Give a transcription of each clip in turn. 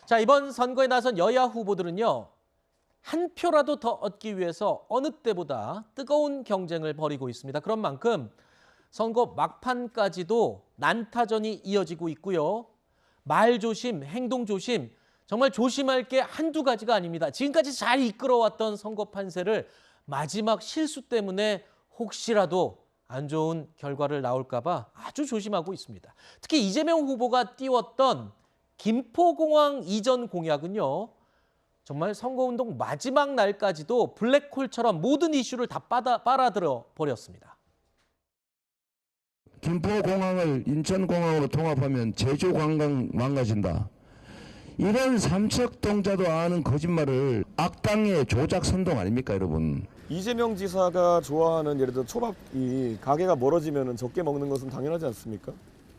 자, 이번 선거에 나선 여야 후보들은요, 한 표라도 더 얻기 위해서 어느 때보다 뜨거운 경쟁을 벌이고 있습니다. 그런 만큼 선거 막판까지도 난타전이 이어지고 있고요. 말 조심, 행동 조심, 정말 조심할 게 한두 가지가 아닙니다. 지금까지 잘 이끌어왔던 선거 판세를 마지막 실수 때문에 혹시라도 안 좋은 결과를 나올까 봐 아주 조심하고 있습니다. 특히 이재명 후보가 띄웠던 김포공항 이전 공약은요, 정말 선거운동 마지막 날까지도 블랙홀처럼 모든 이슈를 다 빨아들여 버렸습니다. 김포공항을 인천공항으로 통합하면 제주 관광 망가진다. 이런 삼척동자도 아는 거짓말을 악당의 조작 선동 아닙니까, 여러분? 이재명 지사가 좋아하는 예를 들어 초밥이 가게가 멀어지면 적게 먹는 것은 당연하지 않습니까?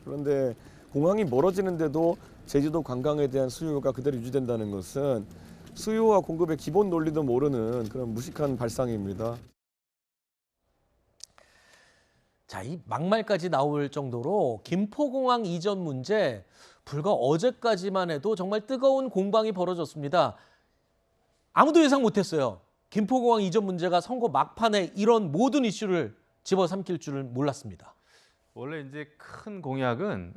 그런데 공항이 멀어지는데도 제주도 관광에 대한 수요가 그대로 유지된다는 것은 수요와 공급의 기본 논리도 모르는 그런 무식한 발상입니다. 자, 이 막말까지 나올 정도로 김포공항 이전 문제, 불과 어제까지만 해도 정말 뜨거운 공방이 벌어졌습니다. 아무도 예상 못했어요. 김포공항 이전 문제가 선거 막판에 이런 모든 이슈를 집어삼킬 줄은 몰랐습니다. 원래 이제 큰 공약은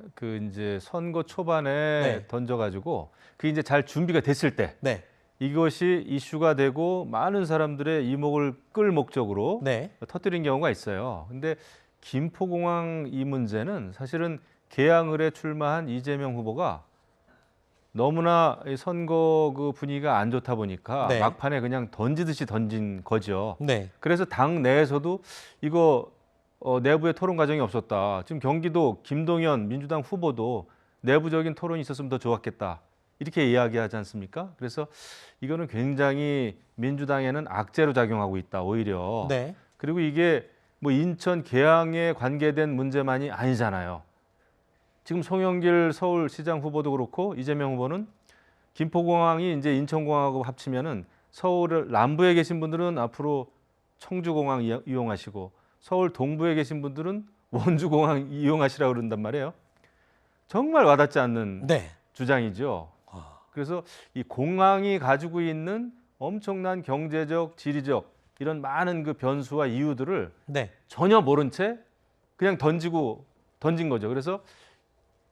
이제 선거 초반에 네. 던져가지고 그게 이제 잘 준비가 됐을 때 네. 이것이 이슈가 되고 많은 사람들의 이목을 끌 목적으로 네. 터뜨린 경우가 있어요. 근데 김포공항 이 문제는 사실은 개항을에 출마한 이재명 후보가 너무나 선거 그 분위기가 안 좋다 보니까 네. 막판에 그냥 던지듯이 던진 거죠. 네. 그래서 당 내에서도 이거 내부의 토론 과정이 없었다. 지금 경기도 김동연 민주당 후보도 내부적인 토론이 있었으면 더 좋았겠다. 이렇게 이야기하지 않습니까? 그래서 이거는 굉장히 민주당에는 악재로 작용하고 있다, 오히려. 네. 그리고 이게 뭐 인천 계양에 관계된 문제만이 아니잖아요. 지금 송영길 서울시장 후보도 그렇고 이재명 후보는 김포공항이 이제 인천공항하고 합치면은 서울 남부에 계신 분들은 앞으로 청주공항 이용하시고 서울 동부에 계신 분들은 원주공항 이용하시라고 그런단 말이에요. 정말 와닿지 않는 네. 주장이죠. 그래서 이 공항이 가지고 있는 엄청난 경제적, 지리적 이런 많은 그 변수와 이유들을 네. 전혀 모른 채 그냥 던진 거죠. 그래서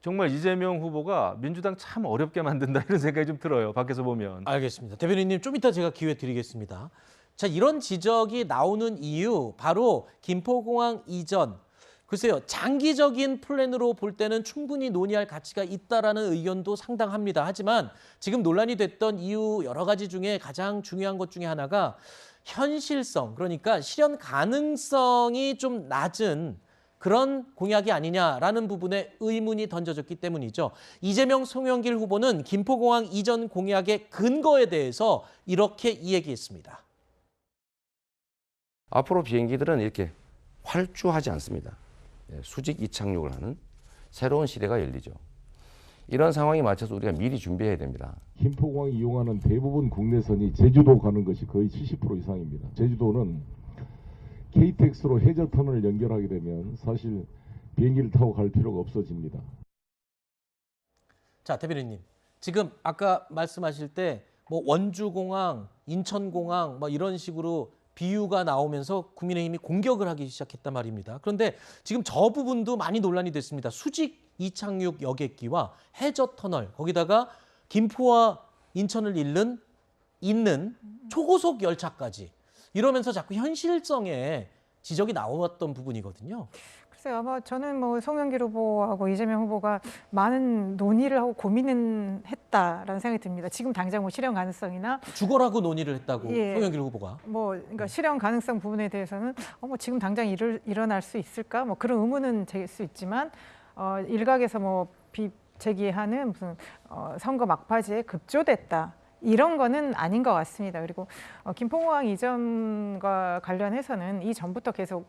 정말 이재명 후보가 민주당 참 어렵게 만든다 이런 생각이 좀 들어요. 밖에서 보면. 알겠습니다. 대변인님 좀 이따 제가 기회 드리겠습니다. 자, 이런 지적이 나오는 이유 바로 김포공항 이전. 글쎄요, 장기적인 플랜으로 볼 때는 충분히 논의할 가치가 있다라는 의견도 상당합니다. 하지만 지금 논란이 됐던 이유 여러 가지 중에 가장 중요한 것 중에 하나가 현실성, 그러니까 실현 가능성이 좀 낮은 그런 공약이 아니냐라는 부분에 의문이 던져졌기 때문이죠. 이재명, 송영길 후보는 김포공항 이전 공약의 근거에 대해서 이렇게 이야기했습니다. 앞으로 비행기들은 이렇게 활주하지 않습니다. 수직 이착륙을 하는 새로운 시대가 열리죠. 이런 상황에 맞춰서 우리가 미리 준비해야 됩니다. 김포공항 이용하는 대부분 국내선이 제주도 가는 것이 거의 70% 이상입니다. 제주도는 KTX로 해저터널을 연결하게 되면 사실 비행기를 타고 갈 필요가 없어집니다. 자, 대변인님. 지금 아까 말씀하실 때 뭐 원주공항, 인천공항 뭐 이런 식으로 비유가 나오면서 국민의힘이 공격을 하기 시작했단 말입니다. 그런데 지금 저 부분도 많이 논란이 됐습니다. 수직 이착륙 여객기와 해저터널, 거기다가 김포와 인천을 잇는 초고속 열차까지. 이러면서 자꾸 현실성에 지적이 나왔던 부분이거든요. 글쎄요, 아마 저는 뭐 송영길 후보하고 이재명 후보가 많은 논의를 하고 고민은 했다라는 생각이 듭니다. 지금 당장 뭐 실현 가능성이나 죽어라고 논의를 했다고 예, 송영길 후보가. 뭐 그러니까 실현 가능성 부분에 대해서는 뭐 지금 당장 일어날 수 있을까? 뭐 그런 의문은 될 수 있지만 일각에서 뭐 제기하는 무슨 선거 막바지에 급조됐다. 이런 거는 아닌 것 같습니다. 그리고 김포공항 이전과 관련해서는 이전부터 계속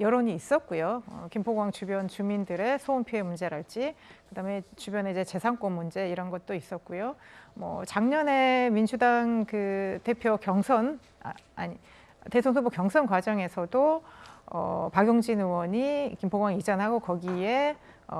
여론이 있었고요. 김포공항 주변 주민들의 소음 피해 문제랄지, 그다음에 주변에 이제 재산권 문제 이런 것도 있었고요. 뭐 작년에 민주당 그 대표 경선 대선 후보 경선 과정에서도 박용진 의원이 김포공항 이전하고 거기에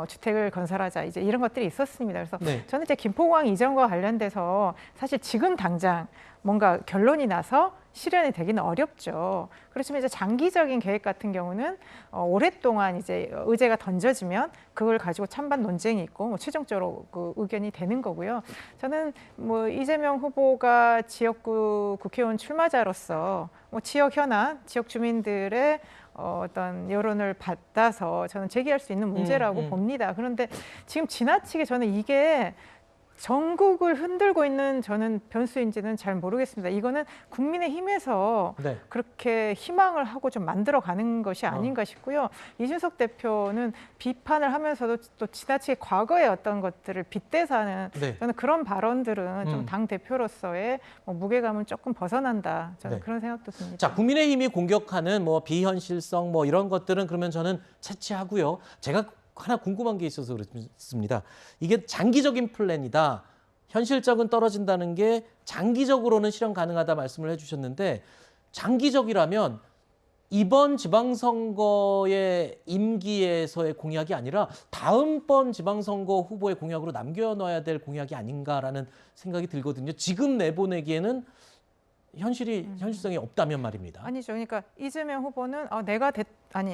주택을 건설하자 이제 이런 것들이 있었습니다. 그래서 네. 저는 이제 김포공항 이전과 관련돼서 사실 지금 당장 뭔가 결론이 나서 실현이 되기는 어렵죠. 그렇지만 이제 장기적인 계획 같은 경우는 오랫동안 이제 의제가 던져지면 그걸 가지고 찬반 논쟁이 있고 뭐 최종적으로 그 의견이 되는 거고요. 저는 뭐 이재명 후보가 지역구 국회의원 출마자로서 뭐 지역 현안, 지역 주민들의 어떤 여론을 받아서 저는 제기할 수 있는 문제라고 봅니다. 그런데 지금 지나치게 저는 이게 전국을 흔들고 있는 저는 변수인지는 잘 모르겠습니다. 이거는 국민의힘에서 네. 그렇게 희망을 하고 좀 만들어가는 것이 아닌가 싶고요. 이준석 대표는 비판을 하면서도 또 지나치게 과거의 어떤 것들을 빗대서 하는 네. 저는 그런 발언들은 좀 당 대표로서의 뭐 무게감은 조금 벗어난다. 저는 네. 그런 생각도 듭니다. 자, 국민의힘이 공격하는 뭐 비현실성 뭐 이런 것들은 그러면 저는 채취하고요. 제가 하나 궁금한 게 있어서 그렇습니다. 이게 장기적인 플랜이다. 현실적은 떨어진다는 게 장기적으로는 실현 가능하다 말씀을 해주셨는데 장기적이라면 이번 지방선거의 임기에서의 공약이 아니라 다음번 지방선거 후보의 공약으로 남겨놔야 될 공약이 아닌가라는 생각이 들거든요. 지금 내보내기에는 현실성이 없다면 말입니다. 아니죠. 그러니까 이재명 후보는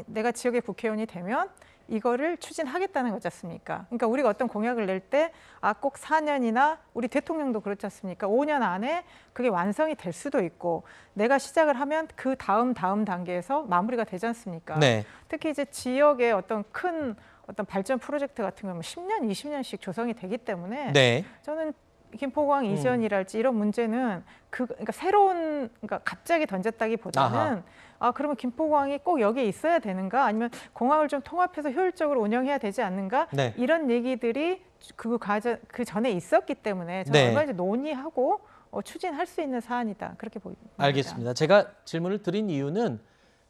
내가 지역의 국회의원이 되면 이거를 추진하겠다는 거지 않습니까? 그러니까 우리가 어떤 공약을 낼 때 꼭 4년이나 우리 대통령도 그렇지 않습니까? 5년 안에 그게 완성이 될 수도 있고 내가 시작을 하면 그 다음 단계에서 마무리가 되지 않습니까? 네. 특히 이제 지역의 어떤 큰 어떤 발전 프로젝트 같은 경우는 10년, 20년씩 조성이 되기 때문에 네. 저는 김포공항 이전이랄지 이런 문제는 그러니까 그러니까 갑자기 던졌다기보다는 그러면 김포공항이 꼭 여기에 있어야 되는가 아니면 공항을 좀 통합해서 효율적으로 운영해야 되지 않는가 네. 이런 얘기들이 그 전에 있었기 때문에 저는 네. 얼마든지 논의하고 추진할 수 있는 사안이다 그렇게 보입니다. 알겠습니다. 제가 질문을 드린 이유는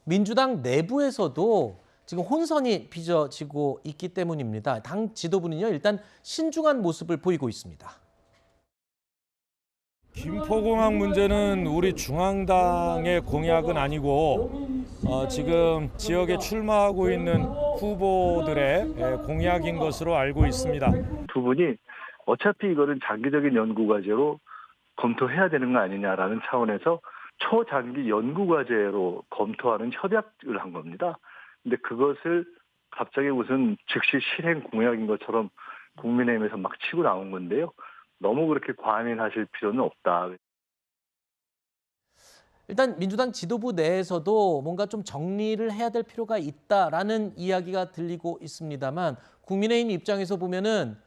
민주당 내부에서도 지금 혼선이 빚어지고 있기 때문입니다. 당 지도부는요 일단 신중한 모습을 보이고 있습니다. 김포공항 문제는 우리 중앙당의 공약은 아니고 지금 지역에 출마하고 있는 후보들의 공약인 것으로 알고 있습니다. 두 분이 어차피 이거는 장기적인 연구과제로 검토해야 되는 거 아니냐라는 차원에서 초장기 연구과제로 검토하는 협약을 한 겁니다. 근데 그것을 갑자기 무슨 즉시 실행 공약인 것처럼 국민의힘에서 막 치고 나온 건데요. 너무 그렇게 과민하실 필요는 없다. 일단 민주당 지도부 내에서도 뭔가 좀 정리를 해야 될 필요가 있다라는 이야기가 들리고 있습니다만 국민의힘 입장에서 보면은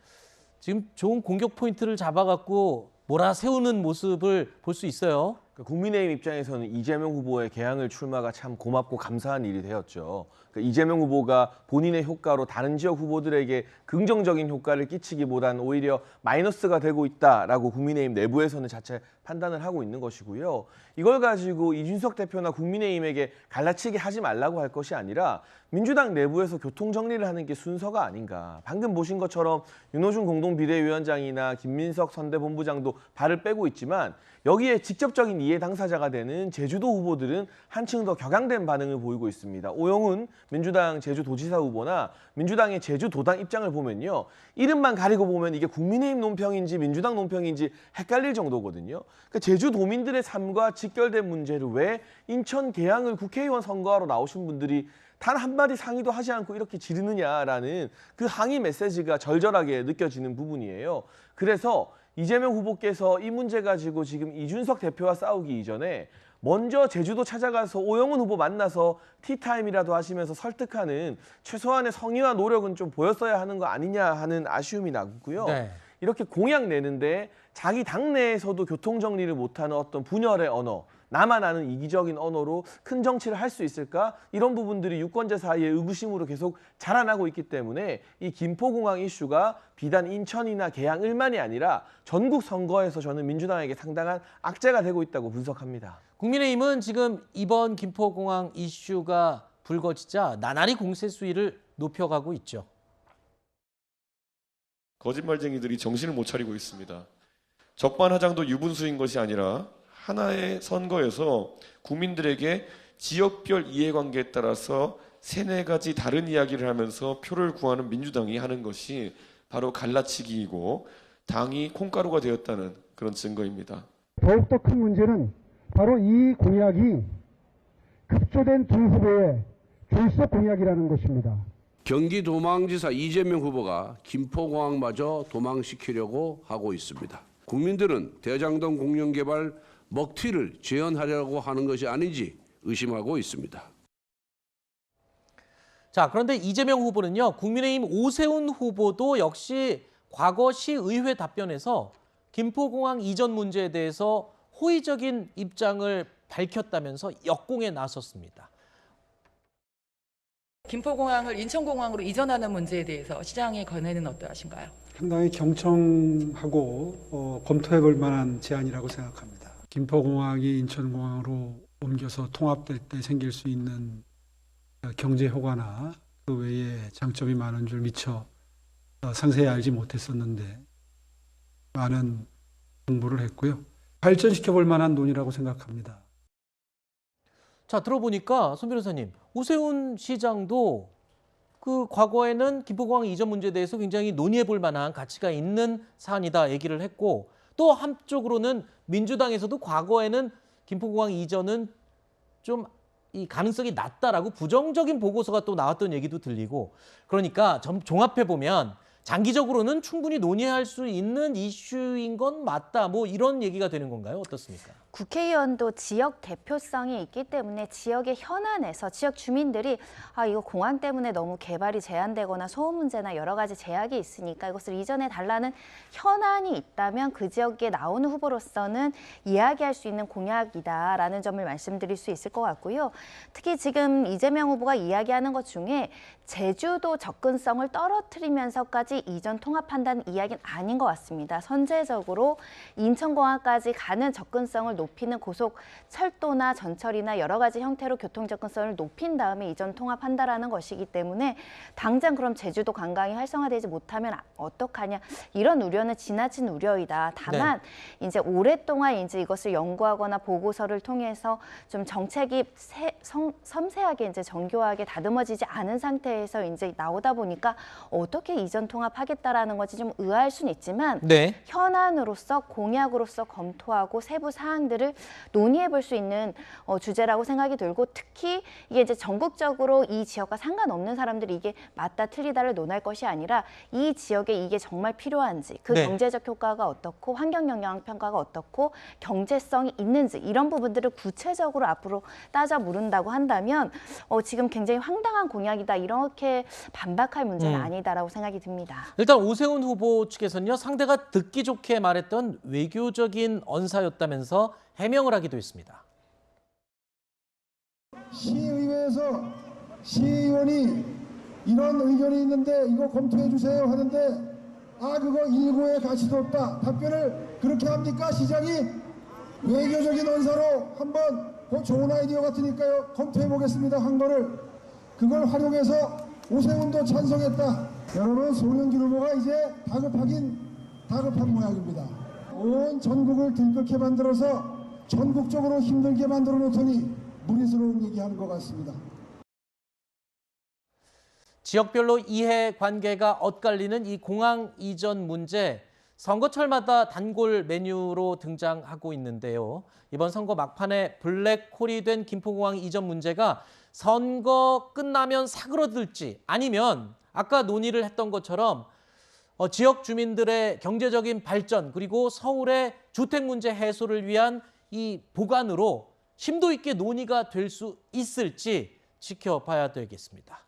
지금 좋은 공격 포인트를 잡아갖고 몰아세우는 모습을 볼 수 있어요. 국민의힘 입장에서는 이재명 후보의 개항을 출마가 참 고맙고 감사한 일이 되었죠. 이재명 후보가 본인의 효과로 다른 지역 후보들에게 긍정적인 효과를 끼치기보다는 오히려 마이너스가 되고 있다라고 국민의힘 내부에서는 자체 판단을 하고 있는 것이고요. 이걸 가지고 이준석 대표나 국민의힘에게 갈라치기 하지 말라고 할 것이 아니라 민주당 내부에서 교통정리를 하는 게 순서가 아닌가. 방금 보신 것처럼 윤호중 공동비대위원장이나 김민석 선대본부장도 발을 빼고 있지만 여기에 직접적인 이해 당사자가 되는 제주도 후보들은 한층 더 격양된 반응을 보이고 있습니다. 오영훈 민주당 제주도지사 후보나 민주당의 제주도당 입장을 보면요. 이름만 가리고 보면 이게 국민의힘 논평인지 민주당 논평인지 헷갈릴 정도거든요. 그러니까 제주도민들의 삶과 직결된 문제를 왜 인천 계양을 국회의원 선거하러 나오신 분들이 단 한마디 상의도 하지 않고 이렇게 지르느냐라는 그 항의 메시지가 절절하게 느껴지는 부분이에요. 그래서 이재명 후보께서 이 문제 가지고 지금 이준석 대표와 싸우기 이전에 먼저 제주도 찾아가서 오영훈 후보 만나서 티타임이라도 하시면서 설득하는 최소한의 성의와 노력은 좀 보였어야 하는 거 아니냐 하는 아쉬움이 나고요. 네. 이렇게 공약 내는데 자기 당내에서도 교통정리를 못하는 어떤 분열의 언어, 나만 아는 이기적인 언어로 큰 정치를 할 수 있을까? 이런 부분들이 유권자 사이에 의구심으로 계속 자라나고 있기 때문에 이 김포공항 이슈가 비단 인천이나 계양을만이 아니라 전국 선거에서 저는 민주당에게 상당한 악재가 되고 있다고 분석합니다. 국민의힘은 지금 이번 김포공항 이슈가 불거지자 나날이 공세 수위를 높여가고 있죠. 거짓말쟁이들이 정신을 못 차리고 있습니다. 적반하장도 유분수인 것이 아니라 하나의 선거에서 국민들에게 지역별 이해관계에 따라서 3-4가지 다른 이야기를 하면서 표를 구하는 민주당이 하는 것이 바로 갈라치기이고 당이 콩가루가 되었다는 그런 증거입니다. 더욱더 큰 문제는 바로 이 공약이 급조된 두 후보의 결속 공약이라는 것입니다. 경기도망지사 이재명 후보가 김포공항마저 도망시키려고 하고 있습니다. 국민들은 대장동 공영개발 먹튀를 재현하려고 하는 것이 아닌지 의심하고 있습니다. 자, 그런데 이재명 후보는요, 국민의힘 오세훈 후보도 역시 과거 시의회 답변에서 김포공항 이전 문제에 대해서 호의적인 입장을 밝혔다면서 역공에 나섰습니다. 김포공항을 인천공항으로 이전하는 문제에 대해서 시장의 견해는 어떠하신가요? 상당히 경청하고 검토해볼 만한 제안이라고 생각합니다. 김포공항이 인천공항으로 옮겨서 통합될 때 생길 수 있는 경제 효과나 그 외에 장점이 많은 줄 미처 상세히 알지 못했었는데 많은 공부를 했고요. 발전시켜볼 만한 논의라고 생각합니다. 자, 들어보니까 손 변호사님, 오세훈 시장도 그 과거에는 김포공항 이전 문제에 대해서 굉장히 논의해 볼 만한 가치가 있는 사안이다 얘기를 했고, 또 한쪽으로는 민주당에서도 과거에는 김포공항 이전은 좀 이 가능성이 낮다라고 부정적인 보고서가 또 나왔던 얘기도 들리고, 그러니까 종합해 보면 장기적으로는 충분히 논의할 수 있는 이슈인 건 맞다, 뭐 이런 얘기가 되는 건가요? 어떻습니까? 국회의원도 지역 대표성이 있기 때문에 지역의 현안에서 지역 주민들이 이거 공항 때문에 너무 개발이 제한되거나 소음 문제나 여러 가지 제약이 있으니까 이것을 이전해 달라는 현안이 있다면 그 지역에 나오는 후보로서는 이야기할 수 있는 공약이다라는 점을 말씀드릴 수 있을 것 같고요. 특히 지금 이재명 후보가 이야기하는 것 중에 제주도 접근성을 떨어뜨리면서까지 이전 통합한다는 이야기는 아닌 것 같습니다. 선제적으로 인천공항까지 가는 접근성을 높이는 고속철도나 전철이나 여러 가지 형태로 교통 접근성을 높인 다음에 이전 통합한다라는 것이기 때문에 당장 그럼 제주도 관광이 활성화되지 못하면 어떡하냐, 이런 우려는 지나친 우려이다. 다만 이제 오랫동안 이제 이것을 연구하거나 보고서를 통해서 좀 정책이 섬세하게 이제 정교하게 다듬어지지 않은 상태에서 이제 나오다 보니까 어떻게 이전 통합하겠다라는 것이 좀 의아할 수는 있지만 현안으로서 공약으로서 검토하고 세부 사항들을 논의해 볼 수 있는 주제라고 생각이 들고, 특히 이게 이제 전국적으로 이 지역과 상관없는 사람들이 이게 맞다 틀리다를 논할 것이 아니라 이 지역에 이게 정말 필요한지, 그 경제적 효과가 어떻고 환경 영향 평가가 어떻고 경제성이 있는지, 이런 부분들을 구체적으로 앞으로 따져 물은다고 한다면 지금 굉장히 황당한 공약이다, 이렇게 반박할 문제는 아니다라고 생각이 듭니다. 일단 오세훈 후보 측에서는요, 상대가 듣기 좋게 말했던 외교적인 언사였다면서 해명을 하기도 했습니다. 시의회에서 시의원이 이런 의견이 있는데 이거 검토해 주세요 하는데 그거 일고의 가치도 없다, 답변을 그렇게 합니까? 시장이 외교적인 언사로 한번 좋은 아이디어 같으니까요 검토해 보겠습니다 한 거를, 그걸 활용해서 오세훈도 찬성했다. 여러분, 송영길 후보가 이제 다급한 모양입니다. 온 전국을 들끓게 만들어서 전국적으로 힘들게 만들어 놓더니 무리스러운 얘기하는 것 같습니다. 지역별로 이해관계가 엇갈리는 이 공항 이전 문제, 선거철마다 단골 메뉴로 등장하고 있는데요. 이번 선거 막판에 블랙홀이 된 김포공항 이전 문제가 선거 끝나면 사그러들지, 아니면 아까 논의를 했던 것처럼 지역 주민들의 경제적인 발전, 그리고 서울의 주택 문제 해소를 위한 이 보관으로 심도 있게 논의가 될 수 있을지 지켜봐야 되겠습니다.